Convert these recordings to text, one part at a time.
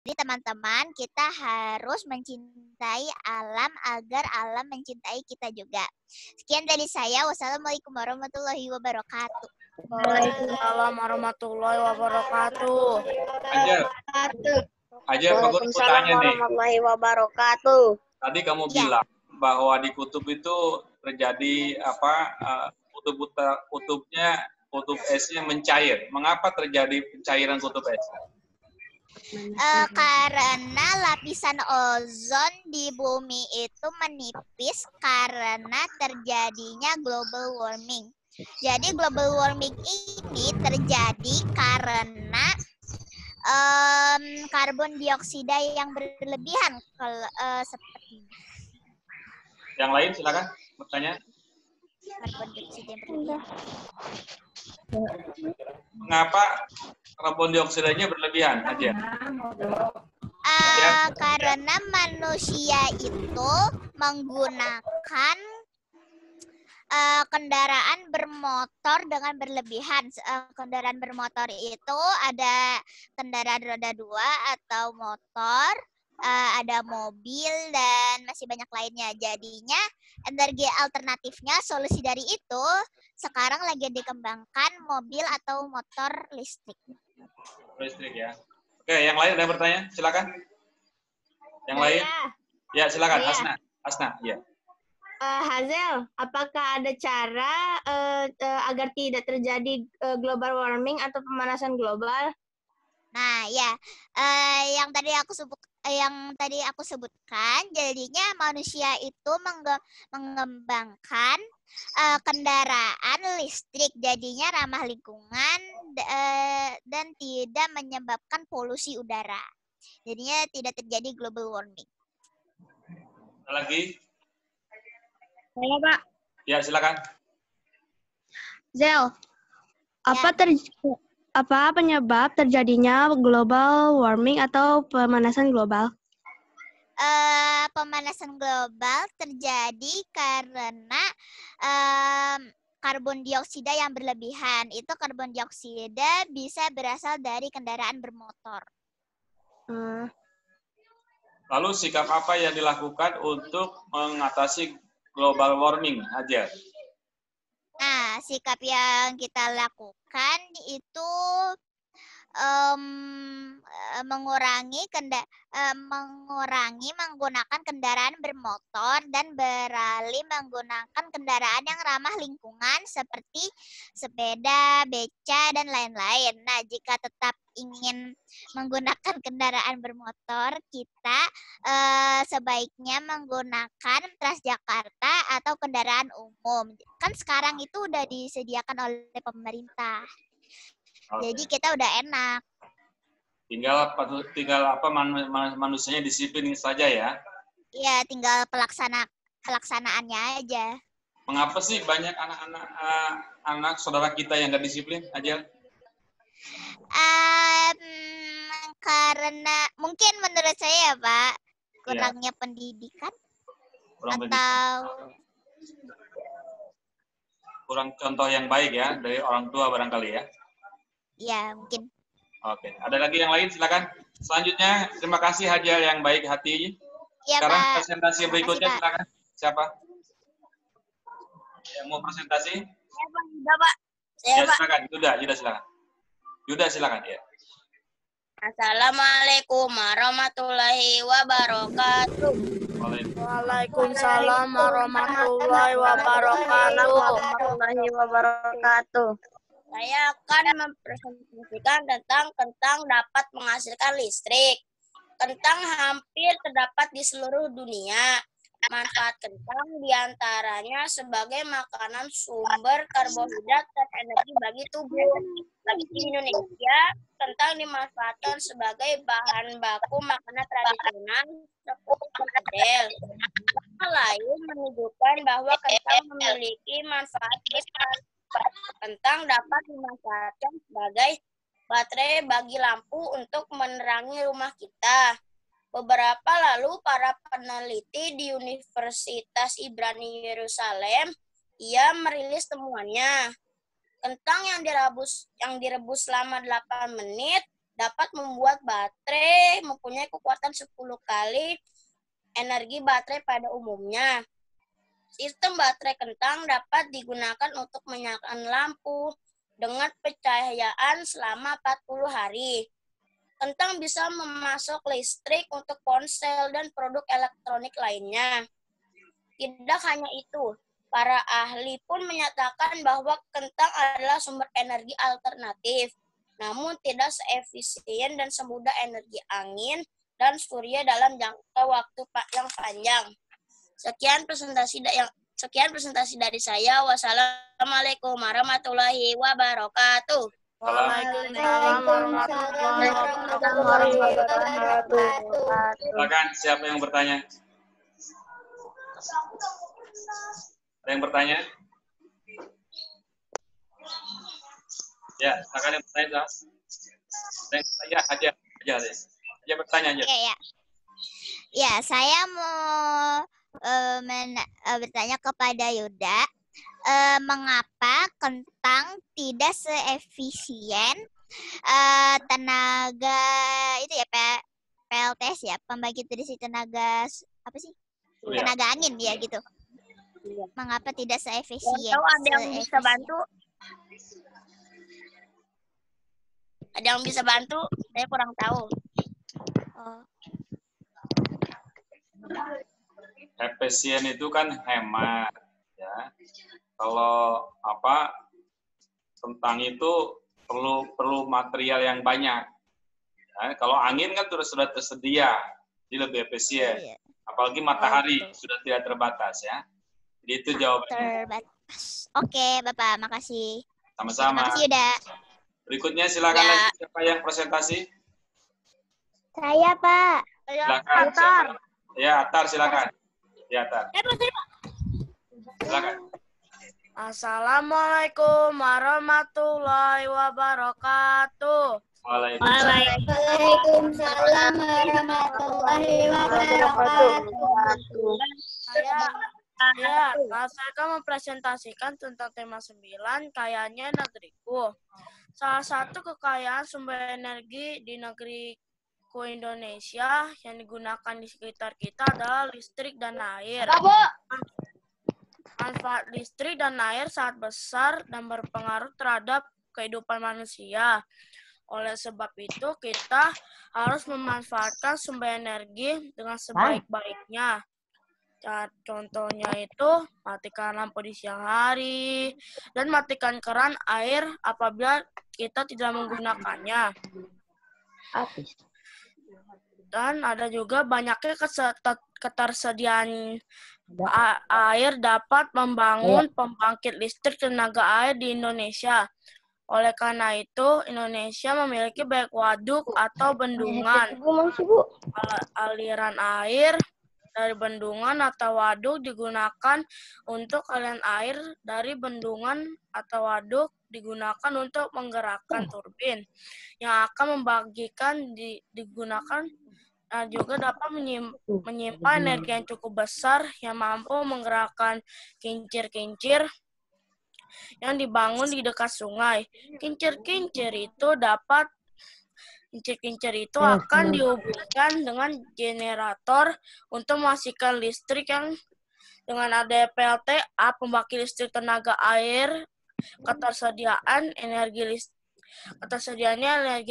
Jadi teman-teman, kita harus mencintai alam agar alam mencintai kita juga. Sekian dari saya. Wassalamualaikum warahmatullahi wabarakatuh. Waalaikumsalam warahmatullahi wabarakatuh. Ajar bagus tanya nih. Warahmatullahi wabarakatuh. Tadi kamu bilang bahwa di kutub itu terjadi kutub esnya mencair. Mengapa terjadi pencairan kutub es? Karena lapisan ozon di bumi itu menipis karena terjadinya global warming. Jadi global warming ini terjadi karena karbon dioksida yang berlebihan. Seperti yang lain silakan bertanya. Karbon dioksida yang berlebihan. Mengapa karbon dioksidanya berlebihan aja? Karena manusia itu menggunakan kendaraan bermotor dengan berlebihan. Kendaraan bermotor itu ada kendaraan roda 2 atau motor, ada mobil, dan masih banyak lainnya. Jadinya energi alternatifnya, solusi dari itu sekarang lagi dikembangkan mobil atau motor listrik. Listrik ya. Oke, yang lain ada yang bertanya? Silakan. Yang lain? Ya, silakan. Hasna, ya. Hazel, apakah ada cara agar tidak terjadi global warming atau pemanasan global? Nah, ya, yang tadi aku sebutkan, jadinya manusia itu mengembangkan kendaraan listrik, jadinya ramah lingkungan dan tidak menyebabkan polusi udara. Jadinya tidak terjadi global warming. Lagi? Saya, Pak. Ya, silakan. Zel, apa penyebab terjadinya global warming atau pemanasan global? Pemanasan global terjadi karena karbon dioksida yang berlebihan. Itu karbon dioksida bisa berasal dari kendaraan bermotor. Lalu sikap apa yang dilakukan untuk mengatasi global warming aja? Nah, sikap yang kita lakukan itu mengurangi menggunakan kendaraan bermotor dan beralih menggunakan kendaraan yang ramah lingkungan seperti sepeda, beca, dan lain-lain. Nah, jika tetap ingin menggunakan kendaraan bermotor, kita sebaiknya menggunakan Transjakarta atau kendaraan umum. Kan sekarang itu udah disediakan oleh pemerintah. Jadi kita udah enak. Tinggal manusianya disiplin saja ya. Iya, tinggal pelaksanaannya aja. Mengapa sih banyak anak saudara kita yang nggak disiplin aja? Karena mungkin menurut saya, Pak, kurangnya pendidikan kurang contoh yang baik ya dari orang tua barangkali ya. Iya, mungkin. Oke, ada lagi yang lain silakan. Selanjutnya, terima kasih Hajar yang baik hati. Ya, sekarang Pak. presentasi berikutnya silakan. Siapa? Yang mau presentasi? Saya, Pak. Yuda, Pak. Ya, silakan. Yuda silakan. Yuda silakan ya. Assalamualaikum warahmatullahi wabarakatuh. Waalaikumsalam warahmatullahi wabarakatuh. Saya akan mempresentasikan tentang kentang dapat menghasilkan listrik. Kentang hampir terdapat di seluruh dunia. Manfaat kentang diantaranya sebagai makanan sumber karbohidrat dan energi bagi tubuh. Bagi Indonesia, kentang dimanfaatkan sebagai bahan baku makanan tradisional seperti perkedel. Lain menunjukkan bahwa kentang memiliki manfaat besar. Kentang dapat dimanfaatkan sebagai baterai bagi lampu untuk menerangi rumah kita. Beberapa lalu, para peneliti di Universitas Ibrani Yerusalem merilis temuannya. Kentang yang direbus selama 8 menit dapat membuat baterai mempunyai kekuatan 10 kali energi baterai pada umumnya. Sistem baterai kentang dapat digunakan untuk menyalakan lampu dengan pencahayaan selama 40 hari. Kentang bisa memasok listrik untuk ponsel dan produk elektronik lainnya. Tidak hanya itu, para ahli pun menyatakan bahwa kentang adalah sumber energi alternatif, namun tidak seefisien dan semudah energi angin dan surya dalam jangka waktu yang panjang. Sekian presentasi dari saya. Wassalamualaikum warahmatullahi wabarakatuh. Waalaikumsalam warahmatullahi wabarakatuh. Silakan, siapa yang bertanya? Ada yang bertanya? Ya, silakan yang bertanya. Yang bertanya aja. Aja bertanya aja. Ya, saya mau bertanya kepada Yuda, mengapa kentang tidak seefisien tenaga itu ya PLTS ya, pembangkit listrik tenaga apa sih? Tenaga angin ya gitu. Mengapa tidak seefisien? Tahu ada yang bisa bantu? Ada yang bisa bantu? Saya kurang tahu. Efisien itu kan hemat, ya. Kalau kentang itu perlu material yang banyak. Ya, kalau angin kan sudah tersedia, jadi lebih efisien. Apalagi matahari sudah tidak terbatas, ya. Jadi itu jawabannya. Terbatas. Oke, Bapak, makasih. Sama-sama. Makasih, Yuda. Berikutnya silakan lagi siapa yang presentasi? Saya, Pak. Silakan. Siapa? Ya, Atar silakan. Ya, Atar. Silakan. Assalamualaikum warahmatullahi wabarakatuh. Waalaikumsalam warahmatullahi wabarakatuh. Saya akan mempresentasikan tentang tema 9, kayanya negeriku. Salah satu kekayaan sumber energi di negeriku Indonesia yang digunakan di sekitar kita adalah listrik dan air. Manfaat listrik dan air sangat besar dan berpengaruh terhadap kehidupan manusia. Oleh sebab itu, kita harus memanfaatkan sumber energi dengan sebaik-baiknya. Contohnya itu, matikan lampu di siang hari, dan matikan keran air apabila kita tidak menggunakannya. Dan ada juga banyaknya ketersediaan air dapat membangun pembangkit listrik tenaga air di Indonesia. Oleh karena itu, Indonesia memiliki banyak waduk atau bendungan. Aliran air dari bendungan atau waduk digunakan untuk aliran air dari bendungan atau waduk digunakan untuk menggerakkan turbin yang akan membagikan digunakan juga dapat menyimpan energi yang cukup besar yang mampu menggerakkan kincir-kincir yang dibangun di dekat sungai. Kincir-kincir itu akan dihubungkan dengan generator untuk menghasilkan listrik yang dengan adanya PLTA, pembangkit listrik tenaga air, ketersediaannya energi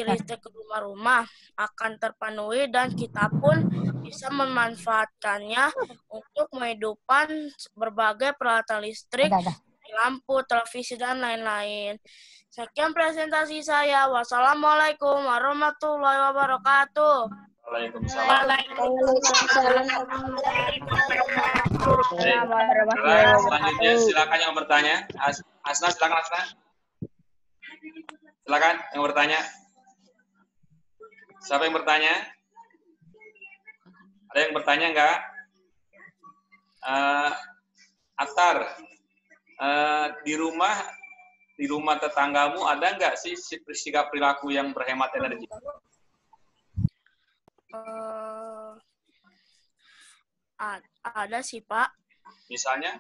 listrik ke rumah-rumah akan terpenuhi dan kita pun bisa memanfaatkannya untuk menghidupkan berbagai peralatan listrik, lampu, televisi, dan lain-lain. Sekian presentasi saya. Wassalamualaikum warahmatullahi wabarakatuh. Waalaikumsalam. Selanjutnya silakan yang bertanya. Asna, silakan Asna. Silakan yang bertanya. Siapa yang bertanya? Ada yang bertanya enggak? Atar, di rumah tetanggamu ada enggak sih sikap perilaku yang berhemat energi? Ada sih, Pak. Misalnya?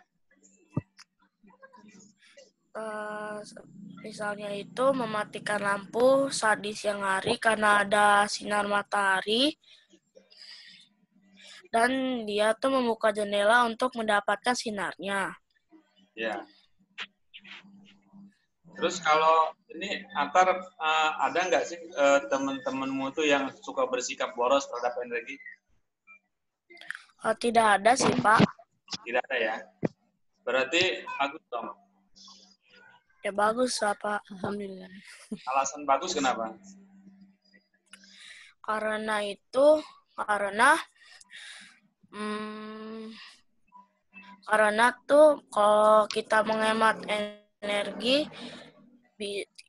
Misalnya itu mematikan lampu saat di siang hari karena ada sinar matahari. Dan dia tuh membuka jendela untuk mendapatkan sinarnya. Ya. Terus kalau ini ada nggak sih teman-temanmu tuh yang suka bersikap boros terhadap energi? Tidak ada sih, Pak. Tidak ada ya. Berarti bagus dong. Ya bagus lah, Pak. Alhamdulillah. Alasan bagus kenapa? Karena tuh kalau kita menghemat energi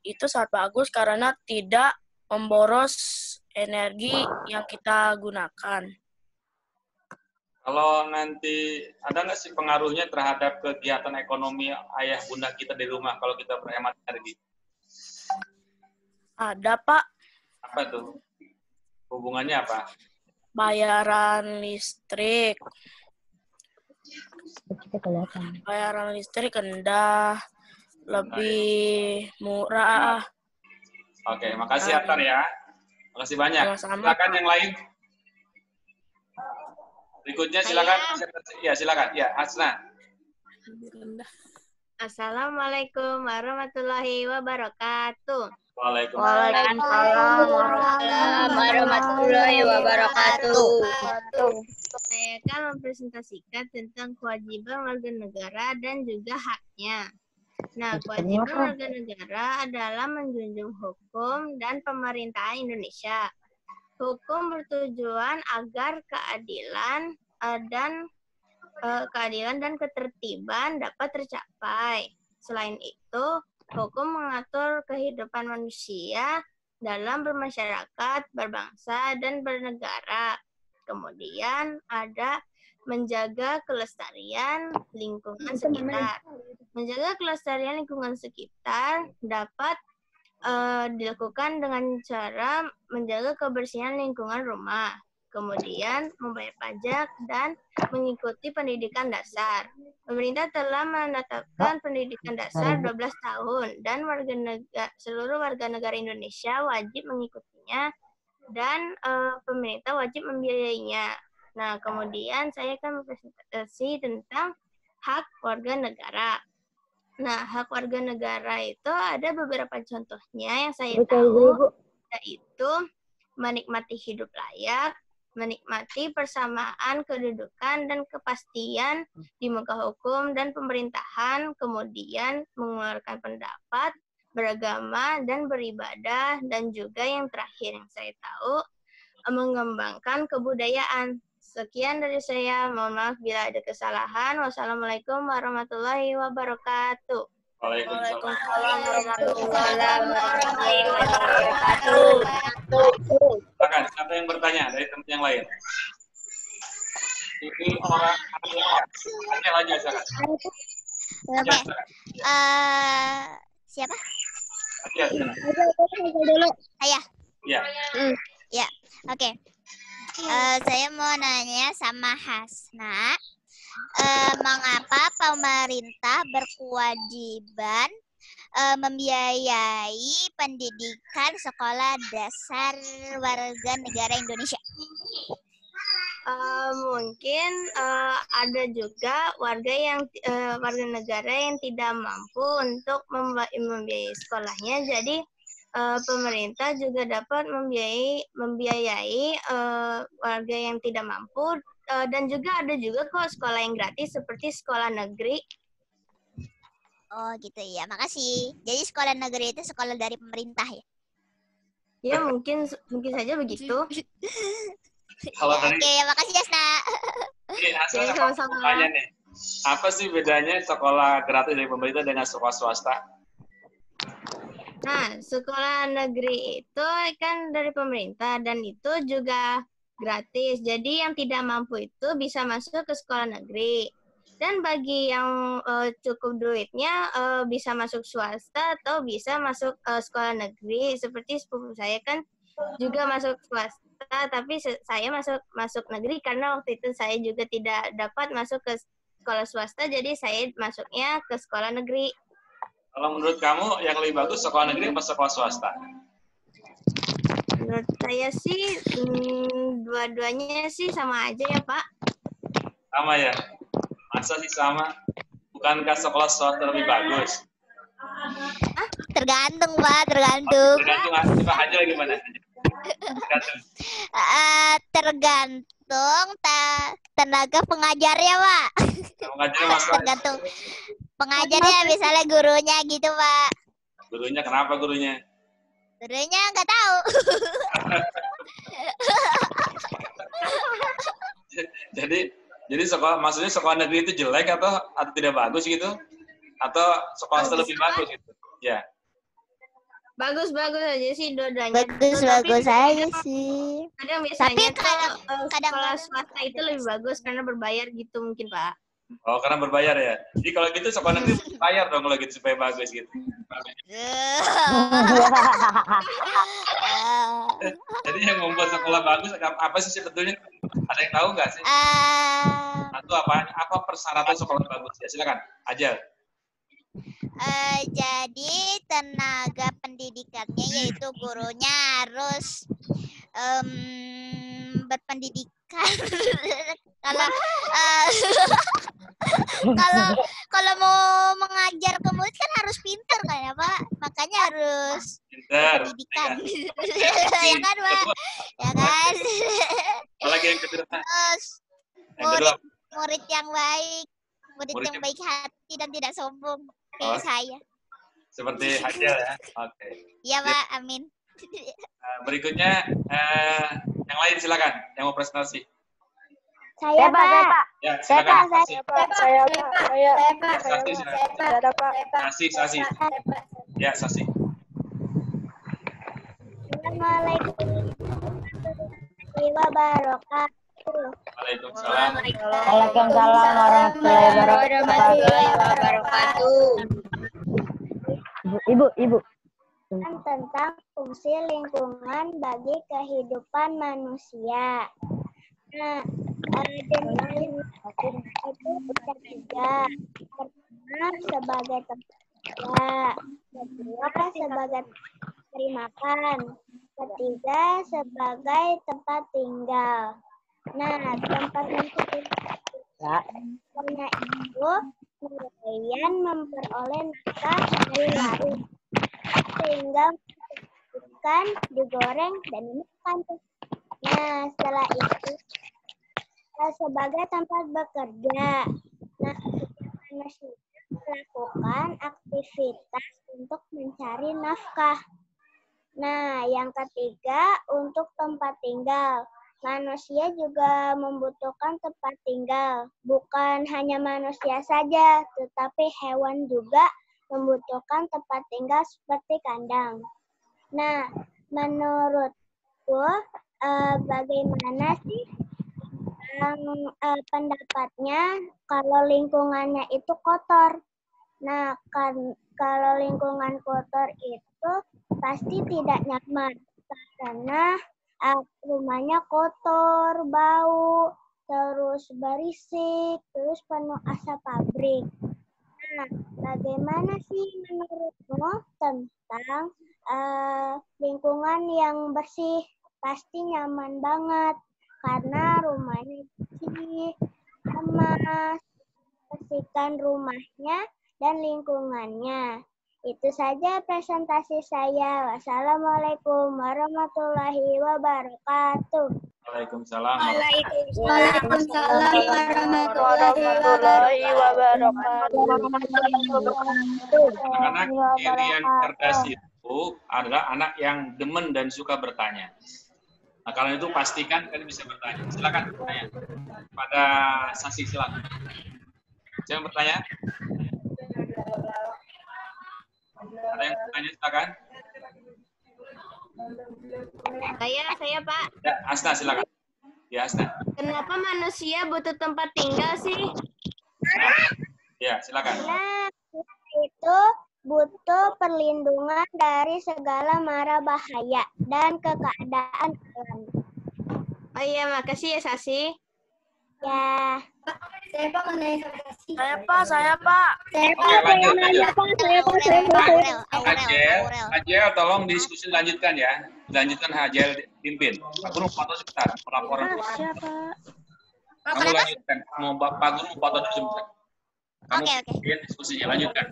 itu sangat bagus karena tidak memboros energi yang kita gunakan. Kalau nanti ada nggak sih pengaruhnya terhadap kegiatan ekonomi ayah bunda kita di rumah kalau kita berhemat energi? Ada, Pak. Apa tuh? Hubungannya apa? Bayaran listrik. Bayaran listrik rendah, lebih murah. Oke, makasih Atar ya. Makasih banyak. Sama-sama. Silakan yang lain. Berikutnya silakan. Ya, silakan. Ya, Hasna. Assalamualaikum warahmatullahi wabarakatuh. Waalaikumsalam warahmatullahi wabarakatuh. Saya akan mempresentasikan tentang kewajiban warga negara dan juga haknya. Nah, kewajiban warga negara adalah menjunjung hukum dan pemerintahan Indonesia. Hukum bertujuan agar keadilan dan ketertiban dapat tercapai. Selain itu, hukum mengatur kehidupan manusia dalam bermasyarakat, berbangsa, dan bernegara. Kemudian ada menjaga kelestarian lingkungan sekitar. Menjaga kelestarian lingkungan sekitar dapat dilakukan dengan cara menjaga kebersihan lingkungan rumah. Kemudian membayar pajak dan mengikuti pendidikan dasar. Pemerintah telah menetapkan pendidikan dasar 12 tahun dan seluruh warga negara Indonesia wajib mengikutinya dan pemerintah wajib membiayainya. Nah, kemudian saya akan mempresentasi tentang hak warga negara. Nah, hak warga negara itu ada beberapa contohnya yang saya tahu, yaitu menikmati hidup layak, menikmati persamaan kedudukan dan kepastian di muka hukum dan pemerintahan, kemudian mengeluarkan pendapat, beragama, dan beribadah, dan juga yang terakhir yang saya tahu, mengembangkan kebudayaan. Sekian dari saya, mohon maaf bila ada kesalahan. Wassalamualaikum warahmatullahi wabarakatuh. Waalaikumsalam warahmatullahi wabarakatuh. Silakan, siapa yang bertanya dari teman yang lain? Ini orang tanya aja silakan. Oke. Siapa? Ya, silakan. Ayah. Ya. Ya, oke. Saya mau nanya sama Hasna, mengapa pemerintah berkewajiban membiayai pendidikan sekolah dasar warga negara Indonesia? Mungkin ada juga warga negara yang tidak mampu untuk membiayai sekolahnya. Jadi pemerintah juga dapat membiayai warga yang tidak mampu, dan juga ada juga kok sekolah yang gratis seperti sekolah negeri. Oh gitu ya, makasih. Jadi sekolah negeri itu sekolah dari pemerintah ya? Ya mungkin saja begitu. Oke, makasih Jasna. Oke, sama-sama. Tanya nih, apa sih bedanya sekolah gratis dari pemerintah dengan sekolah swasta? Nah, sekolah negeri itu kan dari pemerintah dan itu juga gratis. Jadi yang tidak mampu itu bisa masuk ke sekolah negeri. Dan bagi yang cukup duitnya bisa masuk swasta atau bisa masuk sekolah negeri. Seperti sepupu saya kan juga masuk swasta, tapi saya masuk negeri karena waktu itu saya juga tidak dapat masuk ke sekolah swasta, jadi saya masuknya ke sekolah negeri. Kalau menurut kamu yang lebih bagus sekolah negeri atau sekolah swasta? Menurut saya sih dua-duanya sih sama aja ya Pak. Sama ya? Masa sih sama? Bukankah sekolah swasta lebih bagus? Tergantung, Pak, tergantung. Tergantung, coba aja gimana? Tergantung. Tergantung tenaga pengajarnya, Pak. Pengajarnya masalah. Tergantung pengajarnya, misalnya gurunya gitu, Pak. Gurunya kenapa gurunya? Gurunya nggak tahu. Jadi sekolah, maksudnya sekolah negeri itu jelek atau tidak bagus gitu? Atau sekolah swasta lebih bagus gitu? Ya. Bagus aja sih dua-duanya. Bagus aja sih. Kadang biasanya kadang sekolah swasta itu lebih bagus karena berbayar gitu mungkin Pak. Oh, karena berbayar ya. Jadi kalau gitu sekolah negeri bayar dong kalau gitu supaya bagus gitu. Jadi yang membuat sekolah bagus apa sih sebetulnya? Ada yang tahu nggak sih? Atau apa persyaratan sekolah bagus? Ya silakan, Ajal. Jadi tenaga pendidikannya yaitu gurunya harus berpendidikan. Kalau mau mengajar ke murid kan harus pintar kan ya Pak, makanya harus pendidikan. Ya kan Pak, ya kan. Apalagi yang kedua. Terus murid yang baik, murid yang baik hati dan tidak sombong kayak saya. Seperti Hajal ya. Oke. Iya Pak, amin. Berikutnya yang lain silakan yang mau presentasi. Saya Pak. Ya, silakan. Saya Sasi. Ya, Sasi. Assalamualaikum warahmatullahi wabarakatuh. Waalaikumsalam. Waalaikumsalam warahmatullahi wabarakatuh. Ibu. Tentang fungsi lingkungan bagi kehidupan manusia. Nah, itu bisa tiga. Pertama sebagai tempat kerja, kedua sebagai memberi makan, ketiga sebagai tempat tinggal. Nah, tempat tinggalnya itu nelayan memperoleh nafkah dari laut sehingga ikan digoreng dan dimakan. Nah, setelah itu sebagai tempat bekerja. Nah, manusia melakukan aktivitas untuk mencari nafkah. Nah, yang ketiga untuk tempat tinggal. Manusia juga membutuhkan tempat tinggal. Bukan hanya manusia saja, tetapi hewan juga membutuhkan tempat tinggal seperti kandang. Nah, menurutku bagaimana sih pendapatnya kalau lingkungannya itu kotor? Nah, kalau lingkungan kotor itu pasti tidak nyaman karena rumahnya kotor, bau, terus berisik, terus penuh asap pabrik. Nah, bagaimana sih menurutmu tentang lingkungan yang bersih? Pasti nyaman banget karena rumahnya bersih, emas, bersihkan rumahnya dan lingkungannya. Itu saja presentasi saya. Wassalamualaikum warahmatullahi wabarakatuh. Waalaikumsalam. Waalaikumsalam warahmatullahi wabarakatuh. Anak Irian cerdas itu adalah anak yang demen dan suka bertanya. Nah, kalau itu pastikan kalian bisa bertanya. Silakan bertanya. Pada Sasi silakan. Jangan bertanya. Ada yang bertanya silakan. Saya Pak. Ya, Asna silakan. Ya, Asna. Kenapa manusia butuh tempat tinggal sih? Ya, silakan. Nah, itu butuh perlindungan dari segala mara bahaya dan keadaan alam. Oh iya, makasih ya Sasi. Ya. Saya Pak mau nanya sama Kasih. Saya Pak. Oke, lanjut. Aurel. Hajel, tolong diskusi lanjutkan ya. Lanjutkan Hajel pimpin. Pak Guru foto sebentar. Pelaporan. Siapa? Kamu lanjutkan. Mau Pak Guru foto dulu sebentar. Kamu Oke. pimpin diskusinya, lanjutkan.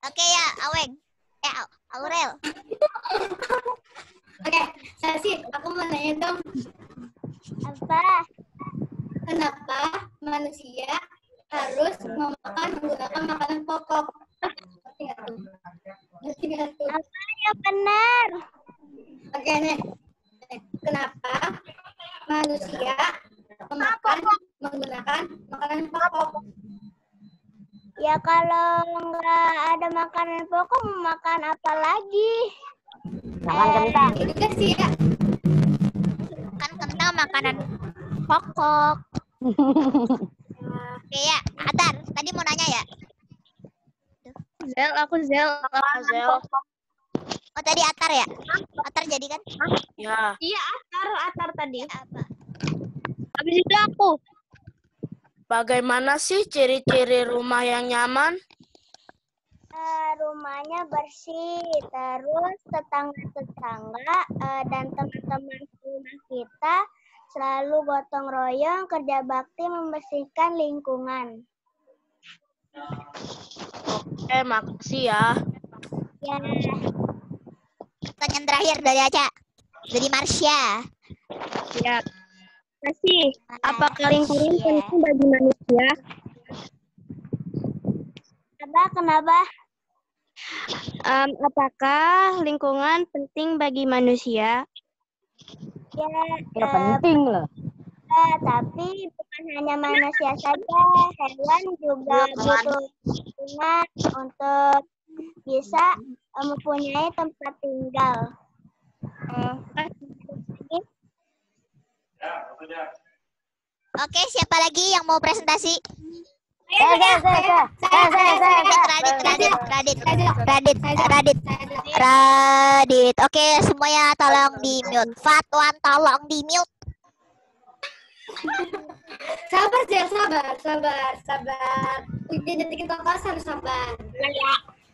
Oke ya, Aweng. Aurel. Oke, Kasih, aku mau nanya dong. Apa? Kenapa manusia harus menggunakan makanan pokok? Ngerti nggak tuh? Apa yang benar? Oke nih. Kenapa manusia menggunakan makanan pokok? Ya kalau nggak ada makanan pokok, mau makan apa lagi? Makan kentang. Itu kan sih ya. Kan kentang makanan pokok. Oke ya, Atar, tadi mau nanya ya? Aku Zel. Oh tadi Atar ya? Atar jadi kan? Ya. Iya, Atar tadi. Apa? Habis itu aku. Bagaimana sih ciri-ciri rumah yang nyaman? Rumahnya bersih, terus tetangga-tetangga dan teman-teman rumah kita selalu gotong royong kerja bakti membersihkan lingkungan. Oke, makasih ya. Ya. Pertanyaan terakhir dari Aca, dari Marsha. Ya. Kasih. Apakah lingkungan Marsha. penting bagi manusia? Kenapa? Apakah lingkungan penting bagi manusia? Ya, penting loh. tapi bukan hanya manusia saja, hewan juga butuh lingkungan untuk bisa mempunyai tempat tinggal. Oke, siapa lagi yang mau presentasi? Radit. Oke, semuanya tolong di mute. Fatwan tolong di mute. Sabar, Zel, sabar. Detik pas harus sabar.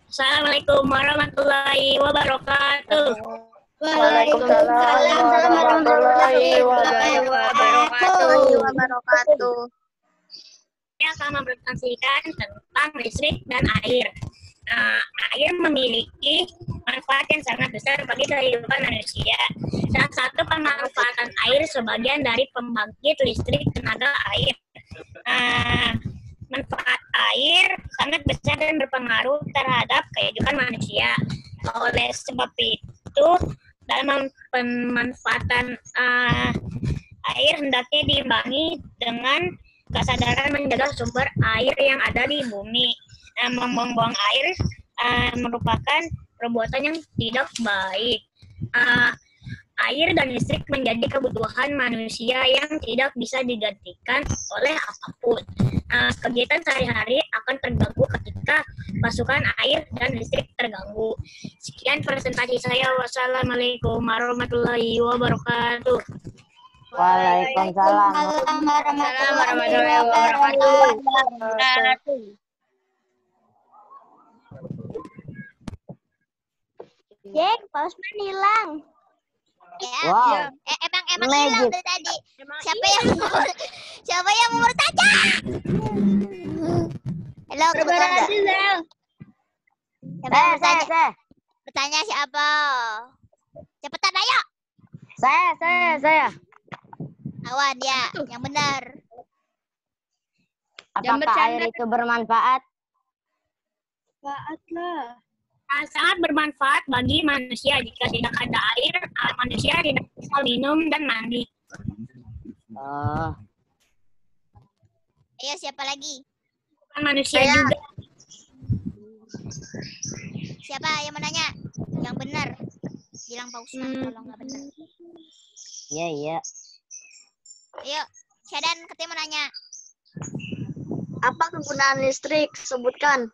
Assalamualaikum warahmatullahi wabarakatuh. Waalaikumsalam warahmatullahi wabarakatuh. Saya akan mempresentasikan tentang listrik dan air. Air memiliki manfaat yang sangat besar bagi kehidupan manusia. Salah satu pemanfaatan air sebagian dari pembangkit listrik tenaga air. Manfaat air sangat besar dan berpengaruh terhadap kehidupan manusia. Oleh sebab itu, dalam pemanfaatan air hendaknya diimbangi dengan kesadaran menjaga sumber air yang ada di bumi. Membuang air merupakan perbuatan yang tidak baik. Air dan listrik menjadi kebutuhan manusia yang tidak bisa digantikan oleh apapun. Kegiatan sehari-hari akan terganggu ketika pasokan air dan listrik terganggu. Sekian presentasi saya. Wassalamualaikum warahmatullahi wabarakatuh. Waalaikumsalam warahmatullahi wabarakatuh. Jek, Pak Usman hilang. Ya, Wow. Emang hilang dari tadi. Siapa yang mau bertanya? Halo, kebetulan enggak? Siapa yang bertanya? Bertanya siapa? Cepetan ayo. Saya. Awan ya, yang benar. Apakah air itu bermanfaat? Sangat bermanfaat bagi manusia. Jika tidak ada air, manusia tidak bisa minum dan mandi. Ayo, siapa lagi? Bukan manusia juga. Siapa yang menanya? Yang benar. Bilang Pak Usman kalau nggak benar. Iya. Ayo, Syadan katanya mau nanya. Apa kegunaan listrik? Sebutkan.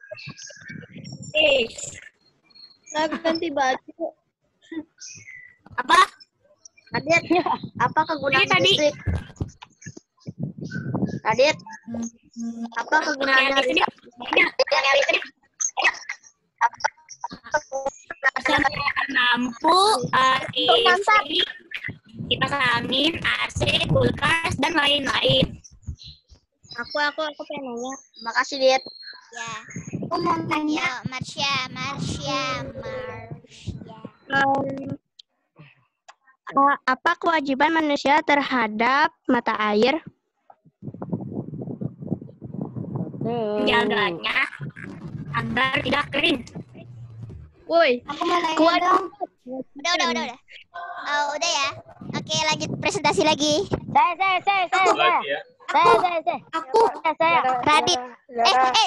Ganti baju. Apa? Apa kegunaan listrik? Radit, apa kegunaan listrik? Lampu, TV, kipas angin, AC, kulkas, dan lain-lain. Aku pengen nanya. Makasih, Dit. Ya. Aku mau nanya. Yuk, Marsha. Apa kewajiban manusia terhadap mata air? Menjaganya agar tidak kering. Woi, Aku mau nanya dong. Udah. Oh, udah ya. Oke, lanjut presentasi lagi. Satu lagi ya. Saya. Radit.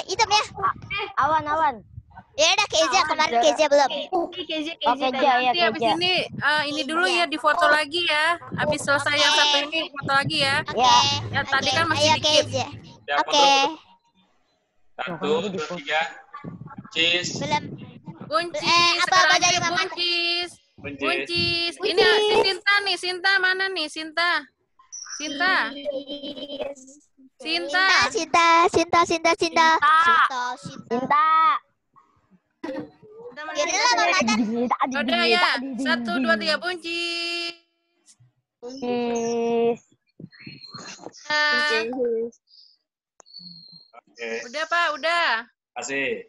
Itu ya. Awan. Ya udah Keza, kemarin Keza belum. Nanti habis ini dulu ya, difoto lagi ya. Habis selesai yang satu ini, foto lagi ya. Oke. Ya, tadi kan masih Ayo dikit. Keza. Ya, Oke. 1, 2, 3. Cheese. Belum. Buncis, apa sekarang dari aja Mama? buncis. Buncis. Buncis. Ini si Sinta nih, Sinta mana nih? Sinta. Sinta. Jadi lama mata. Udah ya. 1, 2, 3 buncis. Oke. Udah Pak, udah. Kasih.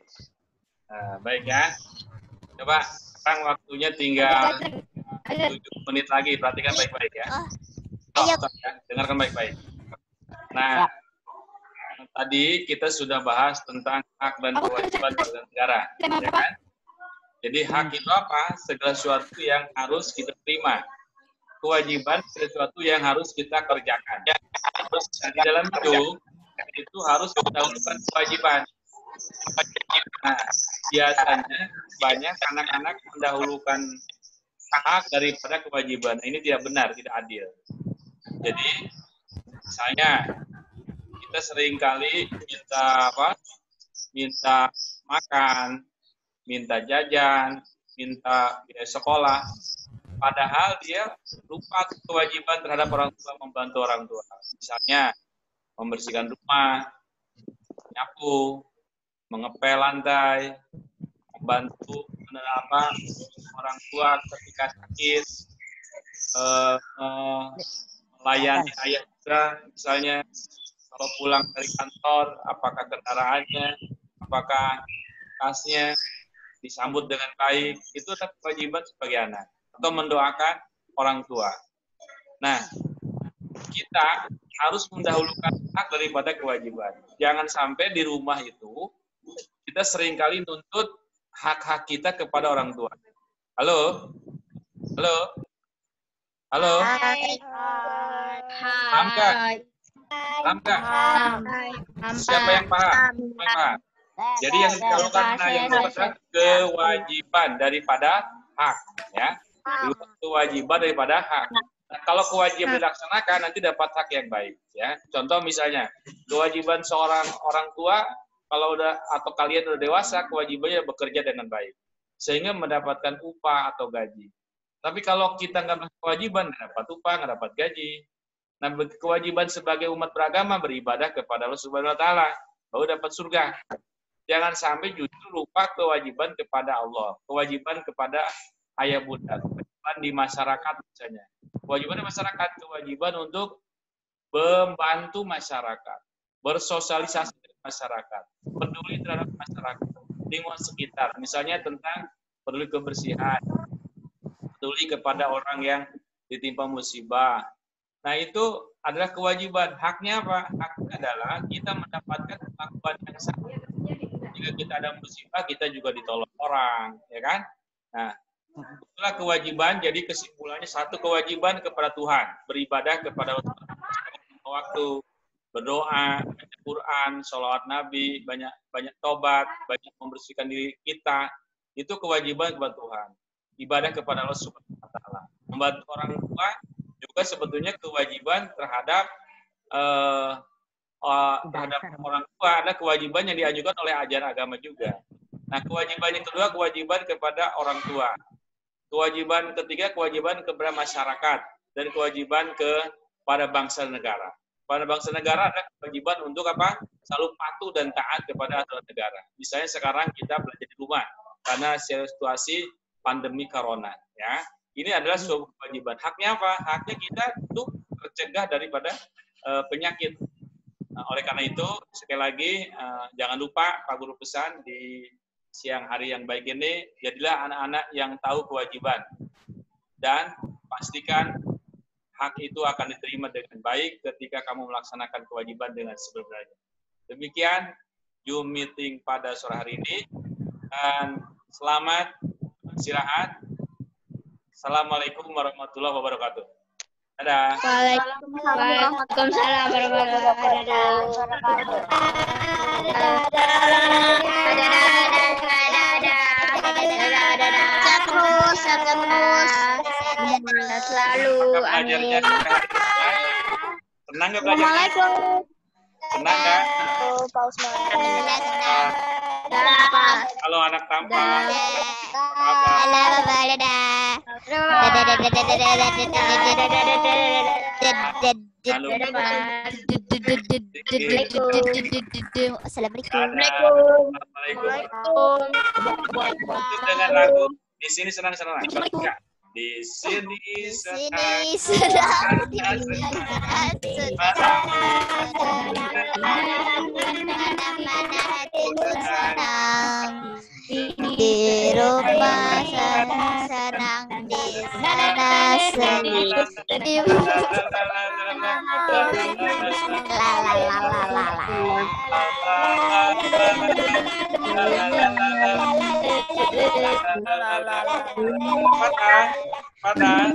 Nah, baik ya. Coba sekarang waktunya tinggal 7 menit lagi. Perhatikan baik-baik ya. Ayo. Ya. Dengarkan baik-baik. Nah, tadi kita sudah bahas tentang hak dan kewajiban warga negara. Ya kan? Jadi hak itu apa? Segala sesuatu yang harus kita terima. Kewajiban sesuatu yang harus kita kerjakan. Terus di dalam itu harus kita lakukan kewajiban. Nah, biasanya banyak anak-anak mendahulukan hak daripada kewajiban. Ini tidak benar, tidak adil. Jadi, misalnya kita seringkali minta makan, minta jajan, minta biaya sekolah. Padahal dia lupa kewajiban terhadap orang tua, membantu orang tua. Misalnya membersihkan rumah, nyapu, mengepel lantai, membantu orang tua ketika sakit, melayani ayah juga, misalnya kalau pulang dari kantor, apakah kendaraannya, apakah tasnya disambut dengan baik, itu adalah kewajiban sebagai anak. Atau mendoakan orang tua. Nah, kita harus mendahulukan hak daripada kewajiban. Jangan sampai di rumah itu kita seringkali nuntut hak-hak kita kepada orang tua. Halo? Paham nggak? Siapa yang paham? Jadi yang didahulukan yang didahulukan kewajiban daripada hak, ya. Kewajiban daripada hak. Nah, kalau kewajiban dilaksanakan nanti dapat hak yang baik, ya. Contoh misalnya kewajiban seorang orang tua kalau udah atau kalian udah dewasa, kewajibannya bekerja dengan baik sehingga mendapatkan upah atau gaji. Tapi kalau kita nggak berkewajiban, nggak dapat upah, nggak dapat gaji. Nah, kewajiban sebagai umat beragama beribadah kepada Allah Subhanahu Wa Taala, baru dapat surga. Jangan sampai justru lupa kewajiban kepada Allah, kewajiban kepada ayah bunda, kewajiban di masyarakat misalnya. Kewajiban di masyarakat, kewajiban untuk membantu masyarakat, bersosialisasi dengan masyarakat, peduli terhadap masyarakat, lingkungan sekitar. Misalnya tentang peduli kebersihan, peduli kepada orang yang ditimpa musibah. Nah, itu adalah kewajiban. Haknya apa? Haknya adalah kita mendapatkan pengakuan yang sama. Jika kita ada musibah, kita juga ditolong orang, ya kan? Nah, itulah kewajiban. Jadi kesimpulannya satu, kewajiban kepada Tuhan, beribadah kepada Allah waktu, berdoa, baca Quran, sholawat Nabi, banyak tobat, banyak membersihkan diri kita. Itu kewajiban kepada Tuhan. Ibadah kepada Allah Subhanahu Wa Taala. Membantu orang tua juga sebetulnya kewajiban terhadap orang tua, ada kewajiban yang diajukan oleh ajaran agama juga. Nah, kewajiban yang kedua, kewajiban kepada orang tua. Kewajiban ketiga, kewajiban kepada masyarakat dan kewajiban kepada bangsa dan negara. pada bangsa negara ada kewajiban untuk apa? Selalu patuh dan taat kepada aturan negara. Misalnya sekarang kita belajar di rumah karena situasi pandemi corona, ya. Ini adalah suatu kewajiban. Haknya apa? Haknya kita untuk tercegah daripada penyakit. Nah, oleh karena itu, sekali lagi jangan lupa Pak Guru pesan di siang hari yang baik ini, jadilah anak-anak yang tahu kewajiban dan pastikan hak itu akan diterima dengan baik ketika kamu melaksanakan kewajiban dengan sebenarnya. Demikian Zoom meeting pada sore hari ini. Dan selamat istirahat. Assalamualaikum warahmatullahi wabarakatuh. Dadah. Waalaikumsalam warahmatullahi wabarakatuh. Selalu. Belajarnya senang nggak belajarnya? Senang nggak? Kalau anak tampan. Assalamualaikum. Dengan lagu di sini senang-senang. Di sini Sedang di rumah senang, di sana sedih. Pada